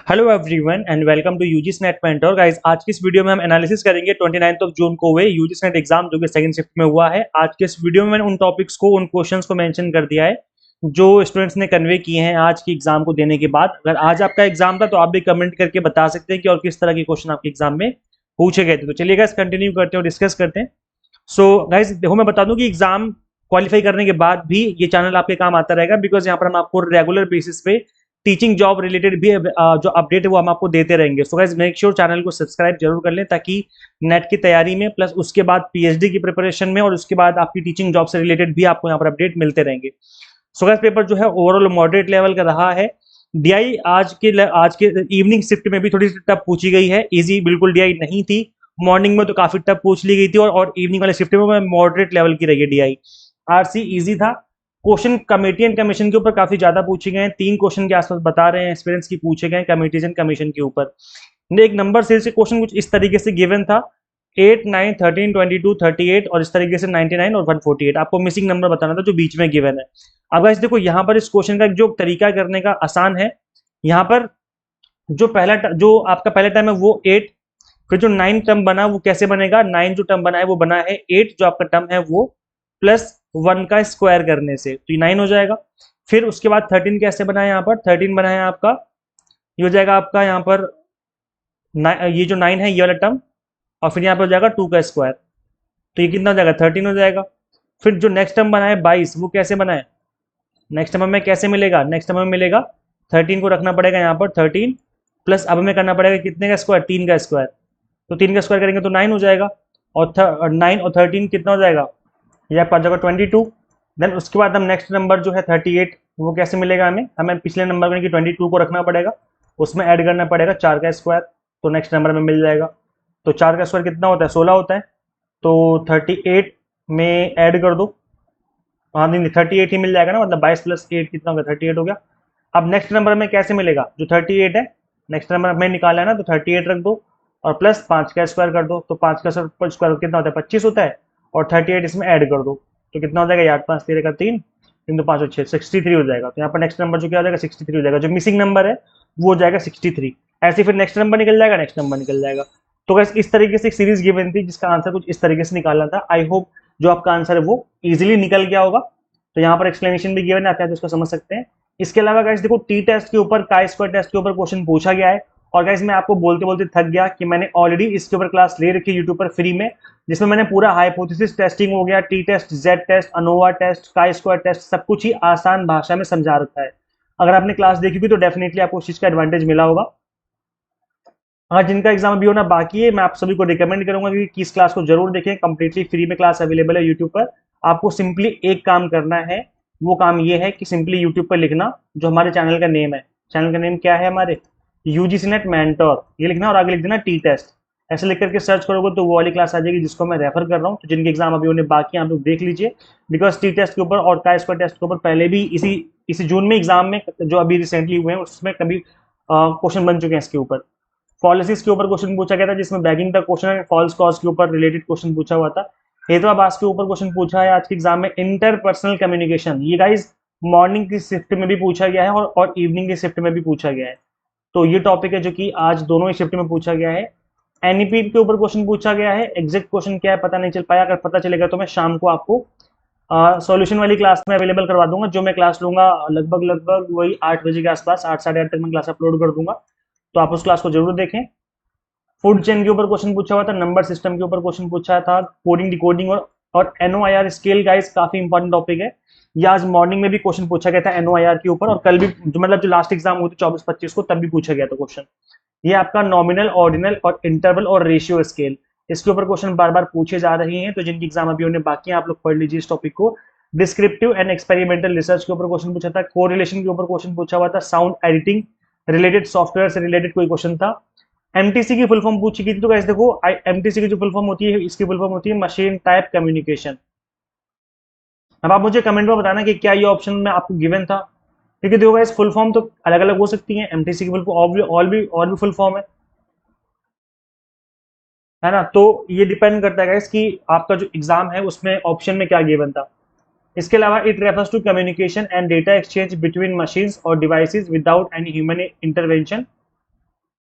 Hello everyone and welcome to UGC NET mentor guys. आज की इस वीडियो में हम एनालिसिस करेंगे 29 जून को हुए यूजीसी नेट एग्जाम जो कि सेकंड शिफ्ट में हुआ है। आज के इस वीडियो में मैंने उन टॉपिक्स को, उन क्वेश्चंस को मेंशन कर दिया है जो स्टूडेंट्स ने कन्वे किए हैं आज की एग्जाम को देने के बाद। अगर आज आपका एग्जाम था तो आप भी कमेंट करके बता सकते हैं कि और किस तरह के क्वेश्चन आपके एग्जाम में पूछे गए थे। तो चलिए गाइस कंटिन्यू करते हैं और डिस्कस करते हैं। सो गाइस देखो, मैं बता दूं कि एग्जाम क्वालिफाई करने के बाद भी ये चैनल आपके काम आता रहेगा, बिकॉज यहाँ पर हम आपको रेगुलर बेसिस पे टीचिंग जॉब रिलेटेड भी जो अपडेट है वो हम आपको देते रहेंगे। So guys make sure channel को सब्सक्राइब जरूर कर लें, ताकि नेट की तैयारी में प्लस उसके बाद पीएचडी की प्रिपरेशन में और उसके बाद आपकी टीचिंग जॉब से रिलेटेड भी आपको यहाँ पर अपडेट मिलते रहेंगे। सो गाइस पेपर जो है ओवरऑल मॉडरेट लेवल का रहा है। डीआई आज के इवनिंग शिफ्ट में भी थोड़ी सी टफ पूछी गई है, इजी बिल्कुल डीआई नहीं थी। मॉर्निंग में तो काफी टफ पूछ ली गई थी और इवनिंग वाले शिफ्ट में मॉडरेट लेवल की रही है डीआई। आरसी इजी था। क्वेश्चन कमेटी एंड कमीशन के ऊपर काफी ज्यादा पूछे गए हैं, 3 क्वेश्चन के आसपास बता रहे हैं एक्सपीरियंस की पूछे गए कमेटीज एंड कमीशन के ऊपर। एक नंबर सीरीज से क्वेश्चन कुछ इस तरीके से गिवन था 8, 9, 13, 22, 38 और इस तरीके से 99 और 148। आपको मिसिंग नंबर बताना था जो बीच में गिवन है। अब गाइस देखो, यहाँ पर इस क्वेश्चन का जो तरीका करने का आसान है। यहाँ पर जो आपका पहला टर्म है वो 8, फिर जो 9 टर्म बना वो कैसे बनेगा, 9 जो टर्म बना है वो बना है 8 जो आपका टर्म है वो प्लस 1 का स्क्वायर करने से, तो ये 9 हो जाएगा। फिर उसके बाद 13 कैसे बना है, यहाँ पर 13 बना है आपका, ये हो जाएगा आपका यहाँ पर ये जो 9 है ये वाला टर्म, और फिर यहाँ पर हो जाएगा 2 का स्क्वायर, तो ये कितना हो जाएगा 13 हो जाएगा। फिर जो नेक्स्ट टर्म बना है 22 वो कैसे बना है, नेक्स्ट टर्म हमें कैसे मिलेगा, नेक्स्ट टर्म हमें मिलेगा 13 को रखना पड़ेगा यहाँ पर 13 प्लस अब हमें करना पड़ेगा कितने का स्क्वायर, 3 का स्क्वायर, तो 3 का स्क्वायर करेंगे तो 9 हो जाएगा। और 9 और 13 कितना हो जाएगा, ये आपका आ जाएगा 22। देन उसके बाद हम नेक्स्ट नंबर जो है 38 वो कैसे मिलेगा, हमें पिछले नंबर की 22 को रखना पड़ेगा, उसमें ऐड करना पड़ेगा 4 का स्क्वायर, तो नेक्स्ट नंबर में मिल जाएगा। तो 4 का स्क्वायर कितना होता है, 16 होता है, तो 38 में ऐड कर दो, हाँ नहीं 38 ही मिल जाएगा ना, मतलब 22 प्लस 8 कितना हो गया 38 हो गया। अब नेक्स्ट नंबर में कैसे मिलेगा, जो 38 है नेक्स्ट नंबर हमें निकाला है ना, तो 38 रख दो और प्लस 5 का स्क्वायर कर दो, तो 5 का स्क्वायर कितना होता है 25 होता है, और 38 इसमें ऐड कर दो, तो कितना हो जाएगा 8 5 13 का 3, 3 2 5 और 6 63 हो जाएगा। तो यहाँ पर नेक्स्ट नंबर जो क्या हो जाएगा 63 हो जाएगा, जो मिसिंग नंबर है वो हो जाएगा 63। ऐसे फिर नेक्स्ट नंबर निकल जाएगा, नेक्स्ट नंबर निकल जाएगा। तो गाइस इस तरीके से एक सीरीज गिवन थी जिसका आंसर कुछ इस तरीके से निकालना था। आई होप जो आपका आंसर है वो इजीली निकल गया होगा। तो यहाँ पर एक्सप्लेनेशन भी गिवन आता है तो उसको समझ सकते हैं। इसके अलावा गाइस देखो, टी टेस्ट के ऊपर, काई स्क्वायर टेस्ट के ऊपर क्वेश्चन पूछा गया है, और गाइस मैं आपको बोलते बोलते थक गया कि मैंने ऑलरेडी इसके ऊपर क्लास ले रखी है यूट्यूब पर फ्री में, जिसमें मैंने पूरा हाइपोथेसिस टेस्टिंग हो गया, t test, z test, ANOVA test, chi square test, सब कुछ ही आसान भाषा में समझा रखा है। अगर आपने क्लास देखी होगी तो डेफिनेटली आपको उस चीज का एडवांटेज मिला होगा। हाँ, जिनका एग्जाम अभी होना बाकी है, मैं आप सभी को रिकमेंड करूंगा कि इस क्लास को जरूर देखें, कंप्लीटली फ्री में क्लास अवेलेबल है यूट्यूब पर। आपको सिंपली एक काम करना है, वो काम ये है कि सिंपली यूट्यूब पर लिखना जो हमारे चैनल का नेम है, चैनल का नेम क्या है हमारे, यूजीसी नेट मेंटोर, ये लिखना और आगे लिख देना टी टेस्ट। ऐसे लिख करके सर्च करोगे तो वो वाली क्लास आ जाएगी जिसको मैं रेफर कर रहा हूँ। तो जिनके एग्जाम अभी होने बाकी हैं आप लोग देख लीजिए, बिकॉज टी टेस्ट के ऊपर और का स्क्वायर टेस्ट के ऊपर पहले भी इसी जून में एग्जाम में जो अभी रिसेंटली हुए हैं उसमें कभी क्वेश्चन बन चुके हैं इसके ऊपर। पॉलिसीज के ऊपर क्वेश्चन पूछा गया था जिसमें बैगिंग का क्वेश्चन है, फॉल्स कॉज के ऊपर रिलेटेड क्वेश्चन पूछा हुआ था। हेतुआभास के ऊपर क्वेश्चन पूछा है आज के एग्जाम में, इंटरपर्सनल कम्युनिकेशन, ये गाइस मॉर्निंग की शिफ्ट में भी पूछा गया है और इवनिंग की शिफ्ट में भी पूछा गया है। तो ये टॉपिक है जो कि आज दोनों ही शिफ्ट में पूछा गया है। एनईपी के ऊपर क्वेश्चन पूछा गया है, एग्जैक्ट क्वेश्चन क्या है पता नहीं चल पाया, अगर पता चलेगा तो मैं शाम को आपको सॉल्यूशन वाली क्लास में अवेलेबल करवा दूंगा, जो मैं क्लास लूंगा लगभग लगभग वही 8 बजे के आसपास, 8 साढ़े 8 तक मैं क्लास अपलोड कर दूंगा, तो आप उस क्लास को जरूर देखें। फूड चेन के ऊपर क्वेश्चन पूछा हुआ था, नंबर सिस्टम के ऊपर क्वेश्चन पूछा था, कोडिंग डिकोडिंग और एनओआईआर स्केल गाइस काफी इंपॉर्टेंट टॉपिक है। ये आज मॉर्निंग में भी क्वेश्चन पूछा गया था एनओआईआर के ऊपर, और कल भी जो लास्ट एग्जाम हुई थी 24-25 को, तब भी पूछा गया था क्वेश्चन। ये आपका नॉमिनल, ऑर्डिनल और इंटरवल और रेशियो स्केल, इसके ऊपर क्वेश्चन बार बार पूछे जा रहे हैं। तो जिनकी एग्जाम अभी होने बाकी है आप लोग पढ़ लीजिए इस टॉपिक को। डिस्क्रिप्टिव एंड एक्सपेरिमेंटल रिसर्च के ऊपर क्वेश्चन पूछा था, कोरिलेशन के ऊपर क्वेश्चन पूछा हुआ था, साउंड एडिटिंग रिलेटेड सॉफ्टवेयर से रिलेटेड कोई क्वेश्चन था। एमटीसी की फुल फॉर्म पूछी गई थी, तो गाइस देखो एमटीसी की जो फुल फॉर्म होती है, इसकी फुल फॉर्म होती है मशीन टाइप कम्युनिकेशन। अब आप मुझे कमेंट में बताना कि क्या ये ऑप्शन में आपको गिवन था, क्योंकि देखो गाइस फुल फॉर्म तो अलग अलग हो सकती है, एमटीसी की फुल फॉर्म और भी फुल फॉर्म है ना, तो ये डिपेंड करता है गाइस कि आपका जो एग्जाम है उसमें ऑप्शन में क्या गिवन था। इसके अलावा it refers to communication and data exchange between machines और devices without any human intervention.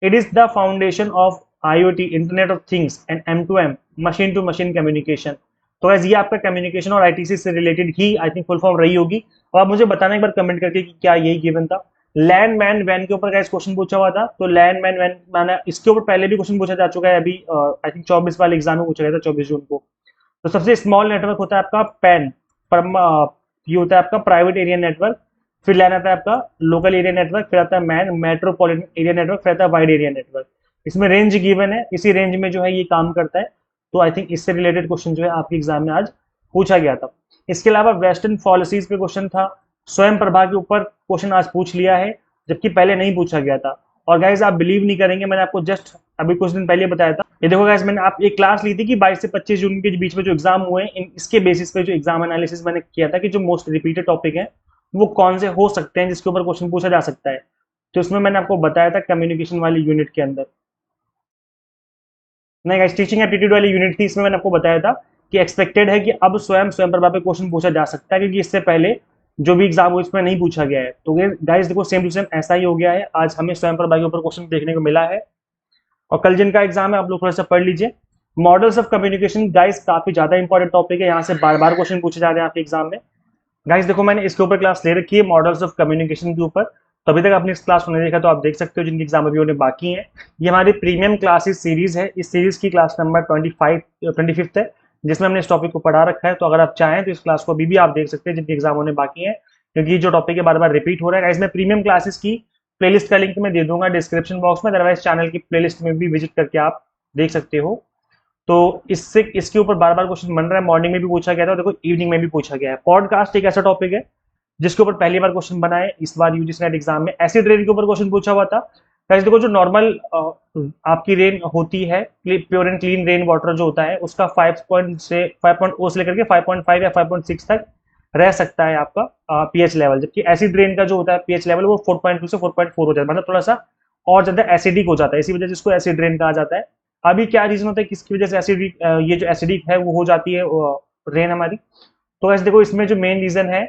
It is the foundation of IoT, internet of things and M2M, machine to machine communication. तो guys ये आपका communication और ITC से related ही I think full form रही होगी। और आप मुझे बताना एक बार कमेंट करके कि क्या यही गिवन था। लैंड मैन वैन के ऊपर गाइस क्वेश्चन पूछा हुआ था, तो लैंड मैन वैन मैंने इसके ऊपर पहले भी क्वेश्चन पूछा जा चुका है, अभी आई थिंक 24 वाले एग्जाम में पूछा गया था 24 जून को। तो सबसे स्मॉल नेटवर्क होता है आपका पैन, ये होता है आपका प्राइवेट एरिया नेटवर्क। फिर लाइन आता है आपका लोकल एरिया नेटवर्क, फिर आता है मैन मेट्रोपॉलिटन एरिया नेटवर्क, फिर आता है वाइड एरिया नेटवर्क। इसमें रेंज गिवन है, इसी रेंज में जो है ये काम करता है। तो आई थिंक इससे रिलेटेड क्वेश्चन जो है आपके एग्जाम में आज पूछा गया था। इसके अलावा वेस्टर्न पॉलिसीज पे क्वेश्चन था, स्वयं प्रभा के ऊपर क्वेश्चन आज पूछ लिया है, जबकि पहले नहीं पूछा गया था। और गाइज आप बिलीव नहीं करेंगे, मैंने आपको जस्ट अभी कुछ दिन पहले बताया था। ये देखो गाइज, मैंने आप एक क्लास ली थी कि 22 से 25 जून के बीच में जो एग्जाम हुए हैं, इसके बेसिस पे जो एग्जाम एनालिसिस मैंने किया था कि जो मोस्ट रिपीटेड टॉपिक है वो कौन से हो सकते हैं जिसके ऊपर क्वेश्चन पूछा जा सकता है। तो इसमें मैंने आपको बताया था कम्युनिकेशन वाली यूनिट के अंदर, नहीं गाइस टीचिंग एप्टीट्यूड वाली यूनिट थी, इसमें मैंने आपको बताया था कि एक्सपेक्टेड है कि अब स्वयं प्रभा पे क्वेश्चन पूछा जा सकता है, क्योंकि इससे पहले जो भी एग्जाम हुआ इसमें नहीं पूछा गया है। तो गाइस देखो सेम टू सेम ऐसा ही हो गया है, आज हमें स्वयं प्रभा के ऊपर क्वेश्चन देखने को मिला है। और कल जिनका एग्जाम है आप लोग थोड़ा सा पढ़ लीजिए। मॉडल्स ऑफ कम्युनिकेशन गाइस काफी ज्यादा इंपॉर्टेंट टॉपिक है, यहाँ से बार बार क्वेश्चन पूछे जा रहे हैं आपके एग्जाम में। गाइस देखो मैंने इसके ऊपर क्लास ले रखी है मॉडल्स ऑफ कम्युनिकेशन के ऊपर, तो अभी तक आपने इस क्लास को नहीं देखा तो आप देख सकते हो, जिनके एग्जाम अभी होने बाकी हैं। ये हमारी प्रीमियम क्लासेस सीरीज है, इस सीरीज की क्लास नंबर 25 है, जिसमें हमने इस टॉपिक को पढ़ा रखा है। तो अगर आप चाहें तो इस क्लास को अभी भी आप देख सकते हैं, जिनके एग्जाम होने बाकी है, क्योंकि जो टॉपिक है बार बार रिपीट हो रहा है। इसमें प्रीमियम क्लासेस की प्लेलिस्ट का लिंक मैं दे दूंगा डिस्क्रिप्शन बॉक्स में, अदरवाइज चैनल की प्लेलिस्ट में भी विजिट करके आप देख सकते हो। तो इससे इसके ऊपर बार बार क्वेश्चन बन रहा है, मॉर्निंग में भी पूछा गया था, देखो इवनिंग में भी पूछा गया है। पॉडकास्ट एक ऐसा टॉपिक है जिसके ऊपर पहली बार क्वेश्चन बना है इस बार यूजीसी नेट एग्जाम में। एसिड रेन के ऊपर क्वेश्चन पूछा हुआ था। गाइस देखो जो नॉर्मल आपकी रेन होती है, pure and clean rain water जो होता है, उसका 5 से 5.0 से लेकर के 5.5 या 5.6 तक रह सकता है आपका पीएच लेवल, जबकि एसिड रेन का जो होता है पीएच लेवल वो 4.2 से 4.4 हो जाता है, मतलब थोड़ा सा और ज्यादा एसिडिक हो जाता है, इसी वजह से इसको एसिड रेन कहा जाता है। अभी क्या रीजन होता है किसकी वजह से एसिडिक ये जो एसिडिक है वो हो जाती है रेन हमारी। तो ऐसे देखो इसमें जो मेन रीजन है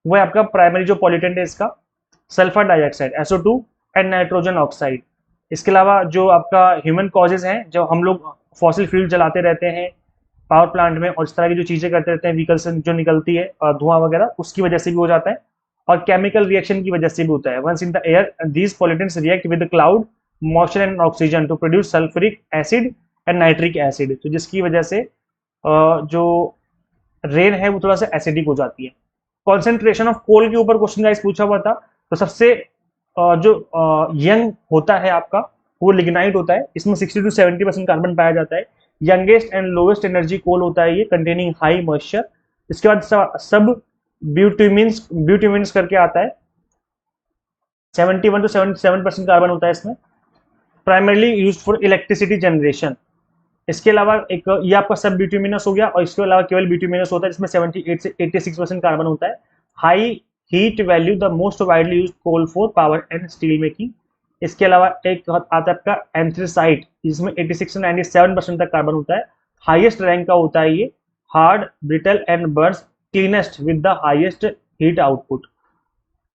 वो है आपका प्राइमरी जो पॉल्यूटेंट है इसका sulphur dioxide SO2 and nitrogen oxide. इसके अलावा जो आपका ह्यूमन कॉजेज हैं, जो हम लोग फॉसिल फ्यूल जलाते रहते हैं पावर प्लांट में और इस तरह की जो चीजें करते रहते हैं व्हीकल से जो निकलती है धुआं वगैरह, उसकी वजह से भी हो जाता है। और केमिकल रिएक्शन की वजह से भी होता है। Once in the air these pollutants react with cloud moisture and oxygen to produce sulphuric acid and nitric acid, तो जिसकी वजह से जो रेन है वो थोड़ा सा एसिडिक हो जाती है। कॉन्सेंट्रेशन ऑफ कोल के ऊपर क्वेश्चन गाइस पूछा हुआ था। तो सबसे जो यंग होता है आपका वो लिग्नाइट होता है, इसमें 60 to 70% कार्बन पाया जाता है। यंगेस्ट एंड लोवेस्ट एनर्जी कोल होता है ये, कंटेनिंग हाई मॉइस्चर। इसके बाद सब ब्यूटिमिन्स करके आता है, 71 to 77% कार्बन होता है इसमें, primarily use for electricity generation. इसके अलावा एक ये आपका सब ब्यूटिमिनस हो गया, और इसके अलावा केवल ब्यूटिमिनस होता है जिसमें 78 से 86% कार्बन होता है। High heat value the most widely used coal for power and steel making. इसके अलावा एक आता है आपका एंथ्रेसाइट, जिसमें 86 से 97% तक कार्बन होता है। हाईएस्ट रैंक का होता है ये, hard brittle and Burns cleanest with the highest heat output.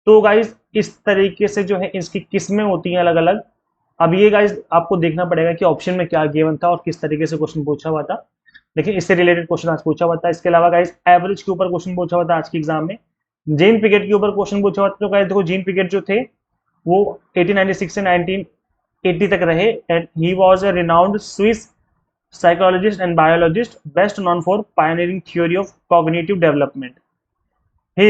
तो गाइज इस तरीके से जो है इसकी किस्में होती हैं अलग अलग। अब ये गाइज आपको देखना पड़ेगा कि ऑप्शन में क्या गिवन था और किस तरीके से क्वेश्चन पूछा हुआ था, लेकिन इससे रिलेटेड क्वेश्चन आज पूछा हुआ था। इसके अलावा गाइज एवरेज के ऊपर क्वेश्चन पूछा हुआ था आज के एग्जाम में। जीन पिकेट के ऊपर क्वेश्चन पूछा हुआ था। तो गाइज देखो जीन पिकेट जो थे वो 1896 से 1980 तक रहे, and he was a renowned Swiss psychologist and biologist best known for pioneering theory of cognitive development. He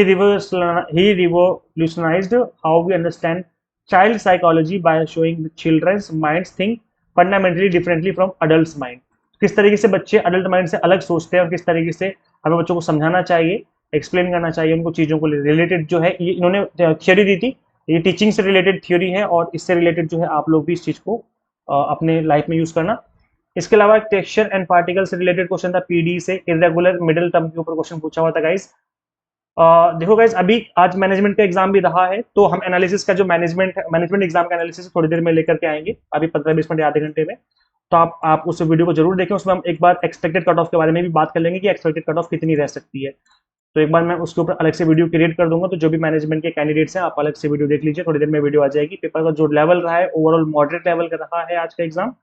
revolutionized how we understand child psychology by showing the children's minds think fundamentally differently from adults mind। किस तरीके से बच्चे adult mind से अलग सोचते हैं और किस तरीके से हमें बच्चों को समझाना चाहिए, एक्सप्लेन करना चाहिए उनको चीज़ों को रिलेटेड जो है, ये इन्होंने थ्योरी दी थी। ये टीचिंग से रिलेटेड थ्योरी है और इससे रिलेटेड जो है आप लोग भी इस चीज़ को अपने लाइफ में यूज़ करना। इसके अलावा टेक्सचर एंड पार्टिकल से रिलेटेड क्वेश्चन था PD से, इरेगुलर मिडिल टर्म के ऊपर क्वेश्चन पूछा हुआ था गाइस। देखो गाइज अभी आज मैनेजमेंट का एग्जाम भी रहा है, तो हम एनालिसिस का जो मैनेजमेंट एग्जाम का एनालिसिस थोड़ी देर में लेकर के आएंगे, अभी 15-20 मिनट या आधे घंटे में। तो आप उस वीडियो को जरूर देखें, उसमें हम एक बार एक्सपेक्टेड कट ऑफ के बारे में भी बात कर लेंगे कि एक्सपेक्टेड कट ऑफ कितनी रह सकती है। तो एक बार मैं उसके ऊपर अलग से वीडियो क्रिएट कर दूंगा, तो जो भी मैनेजमेंट के कैंडिडेट्स हैं आप अलग से वीडियो देख लीजिए, थोड़ी देर में वीडियो आ जाएगी। पेपर का जो लेवल रहा है ओवरऑल मॉडरेट लेवल का रहा है आज का एग्जाम।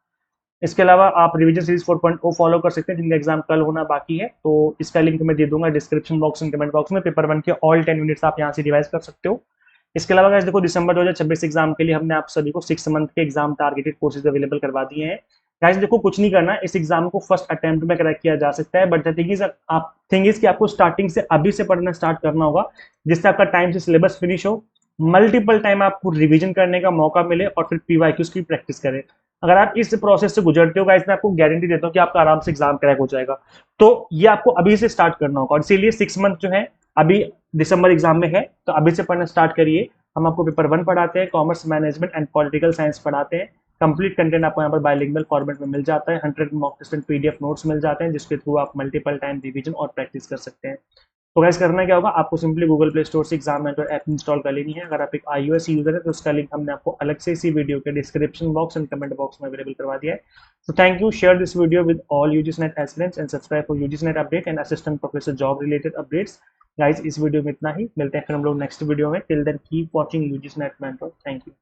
इसके अलावा आप रिवीजन सीरीज 4.0 फॉलो कर सकते हैं, जिनका एग्जाम कल होना बाकी है, तो इसका लिंक मैं दे दूंगा description box and comment box में। पेपर 1 के ऑल 10 यूनिट्स आप यहाँ से रिवाइज कर सकते हो। इसके अलावा गाइस देखो, दिसंबर 2026 एग्जाम के लिए हमने आप सभी को 6 मंथ के एग्जाम टारगेटेड कोर्सेज अवेलेबल करवा दिए हैं। गाइस देखो, कुछ नहीं करना, इस एग्जाम को फर्स्ट अटेम्प्ट में क्रैक किया जा सकता है, बट द थिंग इज कि आपको स्टार्टिंग से अभी से पढ़ना स्टार्ट करना होगा, जिससे आपका टाइम से सिलेबस फिनिश हो, मल्टीपल टाइम आपको रिवीजन करने का मौका मिले और फिर पीवाईक्यूज की प्रैक्टिस करें। अगर आप इस प्रोसेस से गुजरते हो गाइस, मैं आपको गारंटी देता हूँ कि आपका आराम से एग्जाम क्रैक हो जाएगा। तो ये आपको अभी से स्टार्ट करना होगा, और इसीलिए 6 मंथ जो है अभी दिसंबर एग्जाम में है, तो अभी से पढ़ना स्टार्ट करिए। हम आपको पेपर 1 पढ़ाते हैं, commerce management and political science पढ़ाते हैं। कंप्लीट कंटेंट आपको यहाँ पर बायलिंगुअल फॉर्मेट में मिल जाता है, 100 mock test and PDF notes मिल जाते हैं, जिसके थ्रू आप मल्टीपल टाइम रिवीजन और प्रैक्टिस कर सकते हैं। तो गाइस करना क्या होगा, आपको सिंपली गूगल प्ले स्टोर से एग्जाम मेंटर ऐप इंस्टॉल कर लेनी है। अगर आप एक iOS यूजर है तो उसका लिंक हमने आपको अलग से इसी वीडियो के description box and comment box में अवेलेबल करवा दिया है। So thank you. Share this video with all UGC-NET aspirants and subscribe for UGC-NET update and assistant professor job related updates. Guys, इस वीडियो में इतना ही, मिलते हैं फिर हम लोग नेक्स्ट वीडियो में। Till then keep watching UGC-NET Mentor. Thank you.